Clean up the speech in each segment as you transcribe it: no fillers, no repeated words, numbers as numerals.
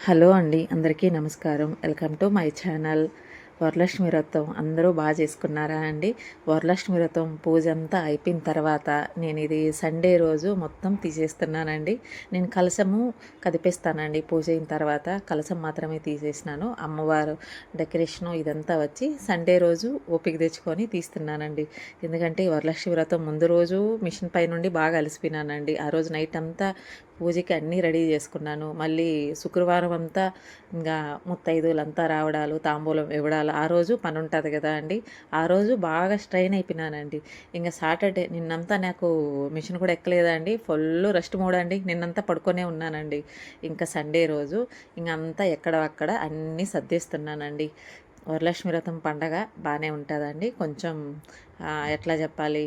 Hello అండి, అందరికీ నమస్కారం. Welcome to my channel. Varalakshmi వ్రతం అందరూ బాగా చేసుకున్నారా అండి? వరలక్ష్మి వ్రతం పూజ అంతా అయిపోయిన తర్వాత నేను ఇది సండే రోజు మొత్తం తీసేస్తున్నానండి. నేను కలశము కదిపేస్తానండి. పూజ అయిన తర్వాత కలశం మాత్రమే తీసేసినాను. అమ్మవారు డెకరేషను ఇదంతా వచ్చి సండే రోజు ఓపిక తెచ్చుకొని తీస్తున్నానండి. ఎందుకంటే వరలక్ష్మి వ్రతం ముందు రోజు మిషన్ పై నుండి బాగా అలసిపోయినానండి. ఆ రోజు నైట్ అంతా పూజకి అన్నీ రెడీ చేసుకున్నాను. మళ్ళీ శుక్రవారం అంతా ఇంకా ముత్తైదువులంతా రావడాలు, తాంబూలం ఇవ్వడాలు, ఆ రోజు పని ఉంటుంది కదా అండి. ఆ రోజు బాగా స్ట్రెయిన్ అయిపోయినానండి. ఇంకా సాటర్డే నిన్నంతా నాకు మిషన్ కూడా ఎక్కలేదండి. ఫుల్ రెస్ట్ మోడ్ అండి. నిన్నంతా పడుకొనే ఉన్నానండి. ఇంకా సండే రోజు ఇంకంతా ఎక్కడక్కడ అన్నీ సర్దేస్తున్నానండి. వరలక్ష్మి వ్రతం పండగ బాగానే ఉంటుందండి. కొంచెం ఎట్లా చెప్పాలి,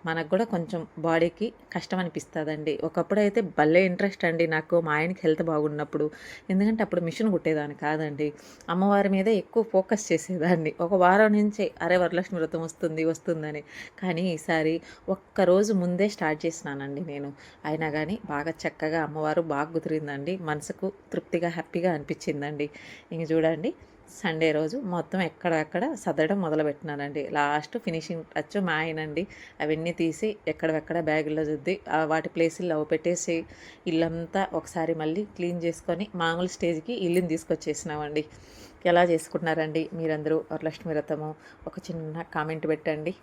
మనకు కూడా కొంచెం బాడీకి కష్టం అనిపిస్తుందండి. ఒకప్పుడైతే భలే ఇంట్రెస్ట్ అండి నాకు, మా ఆయనకి హెల్త్ బాగున్నప్పుడు. ఎందుకంటే అప్పుడు మిషన్ కుట్టేదాన్ని కాదండి. అమ్మవారి మీదే ఎక్కువ ఫోకస్ చేసేదాన్ని. ఒక వారం నుంచే అరే వరలక్ష్మి వ్రతం వస్తుంది వస్తుందని. కానీ ఈసారి ఒక్కరోజు ముందే స్టార్ట్ చేసినానండి నేను. అయినా కానీ బాగా చక్కగా అమ్మవారు బాగా కుదిరిందండి. మనసుకు తృప్తిగా హ్యాపీగా అనిపించిందండి. ఇంక చూడండి, సండే రోజు మొత్తం ఎక్కడెక్కడ సర్దడం మొదలుపెట్టినానండి. లాస్ట్ ఫినిషింగ్ టచ్ మా ఆయనండి. అవన్నీ తీసి ఎక్కడెక్కడ బ్యాగుల్లో రుద్ది వాటి ప్లేసుల్లో పెట్టేసి ఇల్లంతా ఒకసారి మళ్ళీ క్లీన్ చేసుకొని మామూలు స్టేజ్కి ఇల్లుని తీసుకొచ్చేసినామండి. ఎలా చేసుకున్నారండి మీరందరూ వరలక్ష్మి వ్రతము? ఒక చిన్న కామెంట్ పెట్టండి.